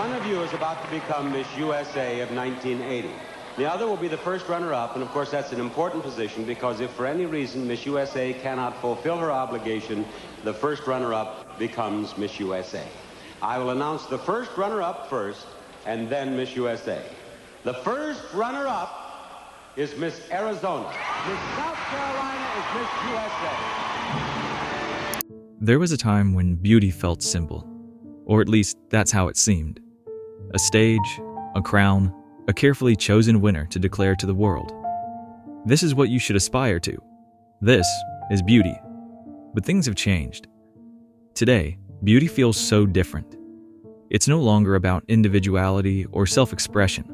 One of you is about to become Miss USA of 1980. The other will be the first runner-up, and of course that's an important position because if for any reason Miss USA cannot fulfill her obligation, the first runner-up becomes Miss USA. I will announce the first runner-up first, and then Miss USA. The first runner-up is Miss Arizona. Miss South Carolina is Miss USA. There was a time when beauty felt simple, or at least that's how it seemed. A stage, a crown, a carefully chosen winner to declare to the world. This is what you should aspire to. This is beauty. But things have changed. Today, beauty feels so different. It's no longer about individuality or self-expression.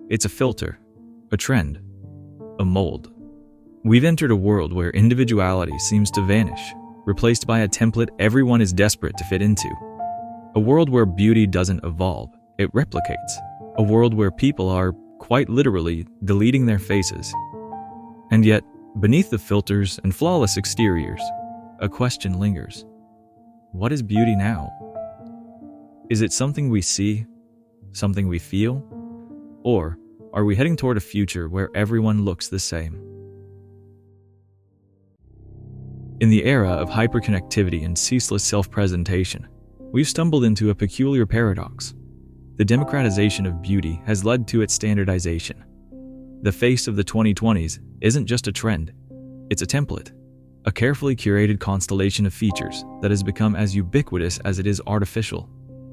It's a filter, a trend, a mold. We've entered a world where individuality seems to vanish, replaced by a template everyone is desperate to fit into. A world where beauty doesn't evolve, it replicates. A world where people are, quite literally, deleting their faces. And yet, beneath the filters and flawless exteriors, a question lingers. What is beauty now? Is it something we see, something we feel? Or are we heading toward a future where everyone looks the same? In the era of hyperconnectivity and ceaseless self-presentation, we've stumbled into a peculiar paradox. The democratization of beauty has led to its standardization. The face of the 2020s isn't just a trend, it's a template, a carefully curated constellation of features that has become as ubiquitous as it is artificial.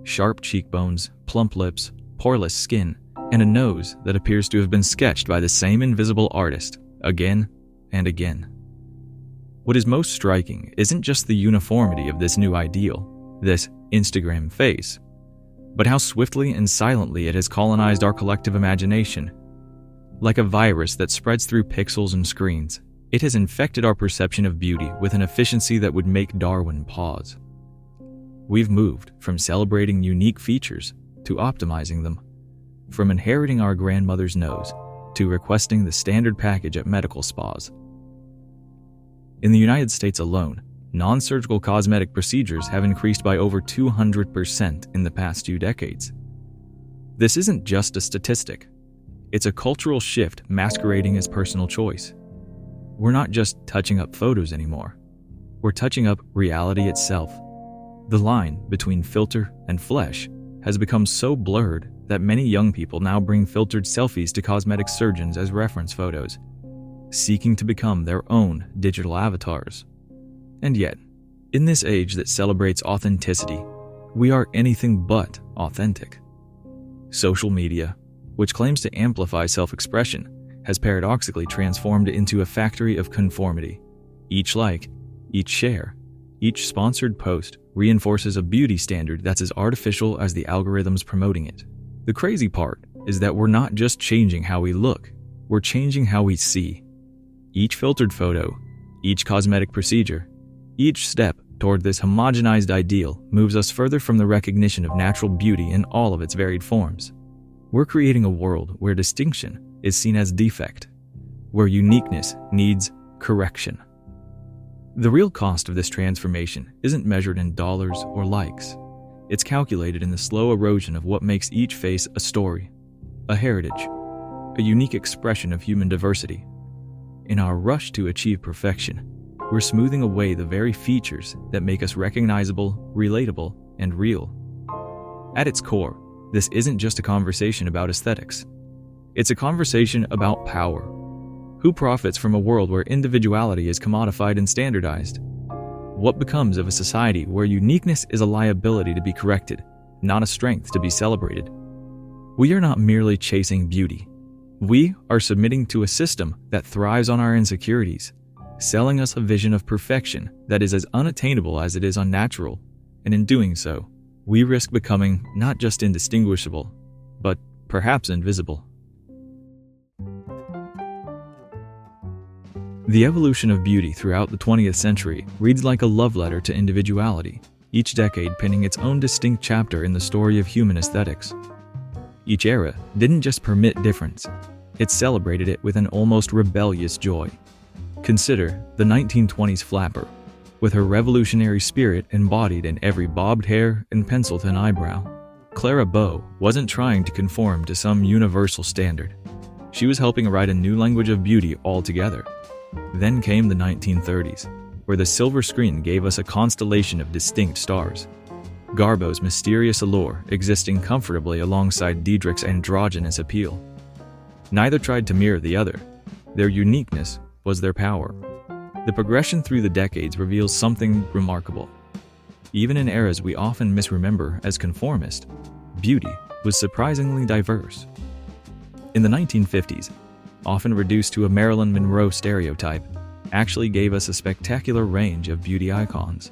Sharp cheekbones, plump lips, poreless skin, and a nose that appears to have been sketched by the same invisible artist again and again. What is most striking isn't just the uniformity of this new ideal, this Instagram face, but how swiftly and silently it has colonized our collective imagination. Like a virus that spreads through pixels and screens, it has infected our perception of beauty with an efficiency that would make Darwin pause. We've moved from celebrating unique features to optimizing them, from inheriting our grandmother's nose to requesting the standard package at medical spas. In the United States alone, non-surgical cosmetic procedures have increased by over 200% in the past 2 decades. This isn't just a statistic. It's a cultural shift masquerading as personal choice. We're not just touching up photos anymore. We're touching up reality itself. The line between filter and flesh has become so blurred that many young people now bring filtered selfies to cosmetic surgeons as reference photos, seeking to become their own digital avatars. And yet, in this age that celebrates authenticity, we are anything but authentic. Social media, which claims to amplify self-expression, has paradoxically transformed into a factory of conformity. Each like, each share, each sponsored post reinforces a beauty standard that's as artificial as the algorithms promoting it. The crazy part is that we're not just changing how we look, we're changing how we see. Each filtered photo, each cosmetic procedure, each step toward this homogenized ideal moves us further from the recognition of natural beauty in all of its varied forms. We're creating a world where distinction is seen as defect, where uniqueness needs correction. The real cost of this transformation isn't measured in dollars or likes. It's calculated in the slow erosion of what makes each face a story, a heritage, a unique expression of human diversity. In our rush to achieve perfection, we're smoothing away the very features that make us recognizable, relatable, and real. At its core, this isn't just a conversation about aesthetics. It's a conversation about power. Who profits from a world where individuality is commodified and standardized? What becomes of a society where uniqueness is a liability to be corrected, not a strength to be celebrated? We are not merely chasing beauty. We are submitting to a system that thrives on our insecurities, selling us a vision of perfection that is as unattainable as it is unnatural, and in doing so, we risk becoming not just indistinguishable, but perhaps invisible. The evolution of beauty throughout the 20th century reads like a love letter to individuality, each decade penning its own distinct chapter in the story of human aesthetics. Each era didn't just permit difference, it celebrated it with an almost rebellious joy. Consider the 1920s flapper, with her revolutionary spirit embodied in every bobbed hair and pencil-thin eyebrow. Clara Bow wasn't trying to conform to some universal standard. She was helping write a new language of beauty altogether. Then came the 1930s, where the silver screen gave us a constellation of distinct stars. Garbo's mysterious allure existing comfortably alongside Diedrich's androgynous appeal. Neither tried to mirror the other. Their uniqueness was their power. The progression through the decades reveals something remarkable. Even in eras we often misremember as conformist, beauty was surprisingly diverse. In the 1950s, often reduced to a Marilyn Monroe stereotype, actually gave us a spectacular range of beauty icons.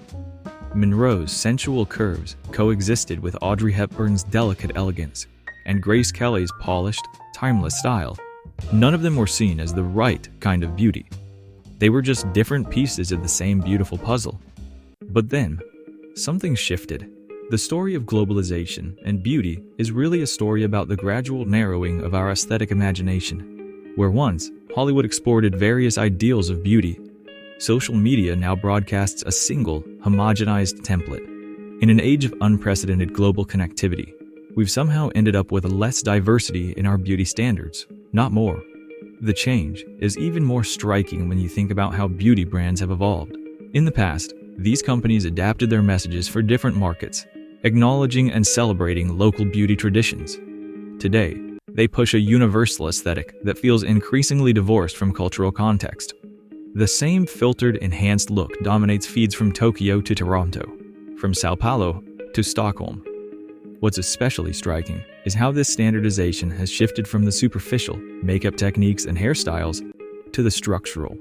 Monroe's sensual curves coexisted with Audrey Hepburn's delicate elegance and Grace Kelly's polished, timeless style. None of them were seen as the right kind of beauty. They were just different pieces of the same beautiful puzzle. But then, something shifted. The story of globalization and beauty is really a story about the gradual narrowing of our aesthetic imagination. Where once Hollywood exported various ideals of beauty, social media now broadcasts a single, homogenized template. In an age of unprecedented global connectivity, we've somehow ended up with less diversity in our beauty standards, not more. The change is even more striking when you think about how beauty brands have evolved. In the past, these companies adapted their messages for different markets, acknowledging and celebrating local beauty traditions. Today, they push a universal aesthetic that feels increasingly divorced from cultural context. The same filtered, enhanced look dominates feeds from Tokyo to Toronto, from Sao Paulo to Stockholm. What's especially striking is how this standardization has shifted from the superficial makeup techniques and hairstyles to the structural.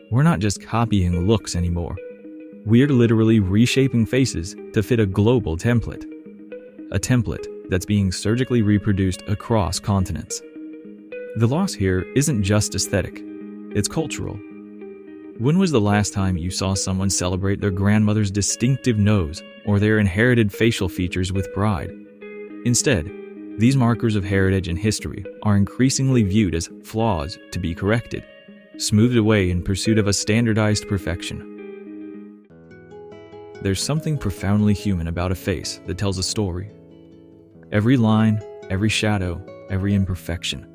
We're not just copying looks anymore. We're literally reshaping faces to fit a global template. A template that's being surgically reproduced across continents. The loss here isn't just aesthetic, it's cultural. When was the last time you saw someone celebrate their grandmother's distinctive nose or their inherited facial features with pride? Instead, these markers of heritage and history are increasingly viewed as flaws to be corrected, smoothed away in pursuit of a standardized perfection. There's something profoundly human about a face that tells a story. Every line, every shadow, every imperfection.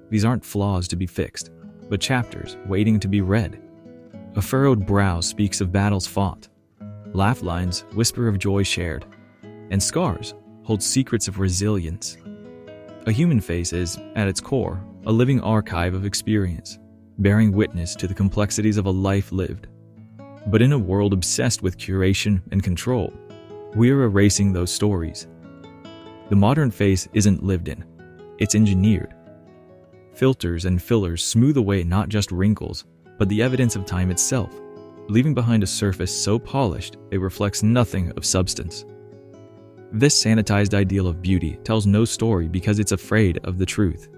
These aren't flaws to be fixed, but chapters waiting to be read. A furrowed brow speaks of battles fought. Laugh lines whisper of joy shared. And scars hold secrets of resilience. A human face is, at its core, a living archive of experience, bearing witness to the complexities of a life lived. But in a world obsessed with curation and control, we're erasing those stories. The modern face isn't lived in, it's engineered. Filters and fillers smooth away not just wrinkles, but the evidence of time itself, leaving behind a surface so polished it reflects nothing of substance. This sanitized ideal of beauty tells no story because it's afraid of the truth.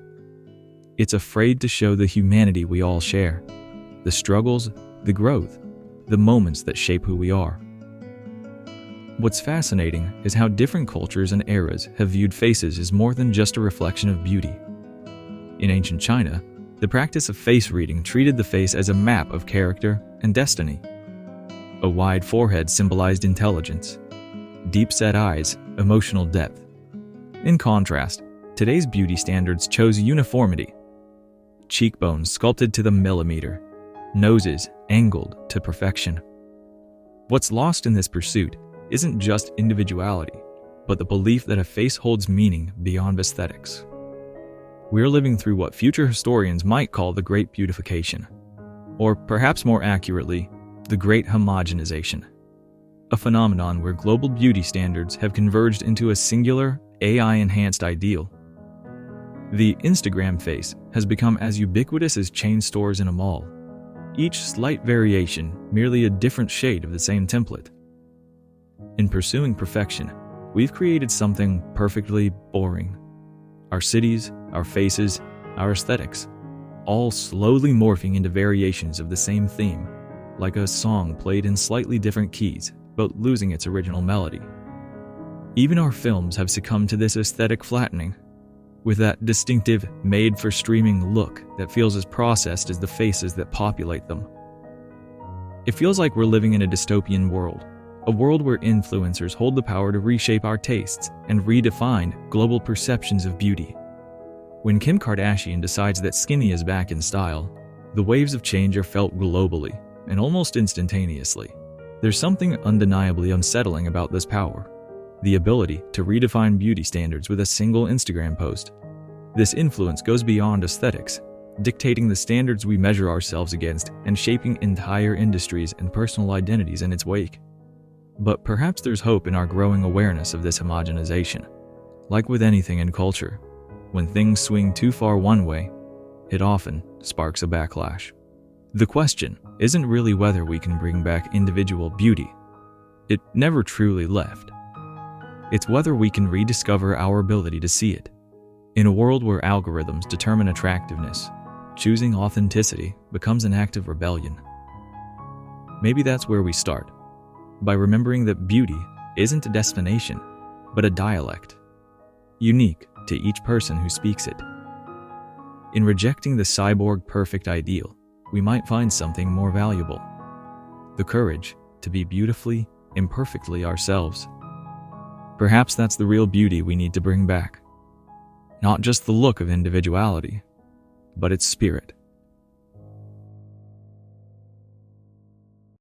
It's afraid to show the humanity we all share, the struggles, the growth, the moments that shape who we are. What's fascinating is how different cultures and eras have viewed faces as more than just a reflection of beauty. In ancient China, the practice of face reading treated the face as a map of character and destiny. A wide forehead symbolized intelligence, deep-set eyes, emotional depth. In contrast, today's beauty standards chose uniformity. Cheekbones sculpted to the millimeter, noses angled to perfection. What's lost in this pursuit isn't just individuality, but the belief that a face holds meaning beyond aesthetics. We're living through what future historians might call the Great Beautification, or perhaps more accurately, the Great Homogenization, a phenomenon where global beauty standards have converged into a singular, AI-enhanced ideal. The Instagram face has become as ubiquitous as chain stores in a mall, each slight variation merely a different shade of the same template. In pursuing perfection, we've created something perfectly boring. Our cities, our faces, our aesthetics, all slowly morphing into variations of the same theme, like a song played in slightly different keys, but losing its original melody. Even our films have succumbed to this aesthetic flattening, with that distinctive, made-for-streaming look that feels as processed as the faces that populate them. It feels like we're living in a dystopian world, A world where influencers hold the power to reshape our tastes and redefine global perceptions of beauty. When Kim Kardashian decides that skinny is back in style, the waves of change are felt globally and almost instantaneously. There's something undeniably unsettling about this power, the ability to redefine beauty standards with a single Instagram post. This influence goes beyond aesthetics, dictating the standards we measure ourselves against and shaping entire industries and personal identities in its wake. But perhaps there's hope in our growing awareness of this homogenization. Like with anything in culture, when things swing too far one way, it often sparks a backlash. The question isn't really whether we can bring back individual beauty. It never truly left. It's whether we can rediscover our ability to see it. In a world where algorithms determine attractiveness, choosing authenticity becomes an act of rebellion. Maybe that's where we start, by remembering that beauty isn't a destination, but a dialect, unique to each person who speaks it. In rejecting the cyborg perfect ideal, we might find something more valuable: the courage to be beautifully, imperfectly ourselves. Perhaps that's the real beauty we need to bring back. Not just the look of individuality, but its spirit.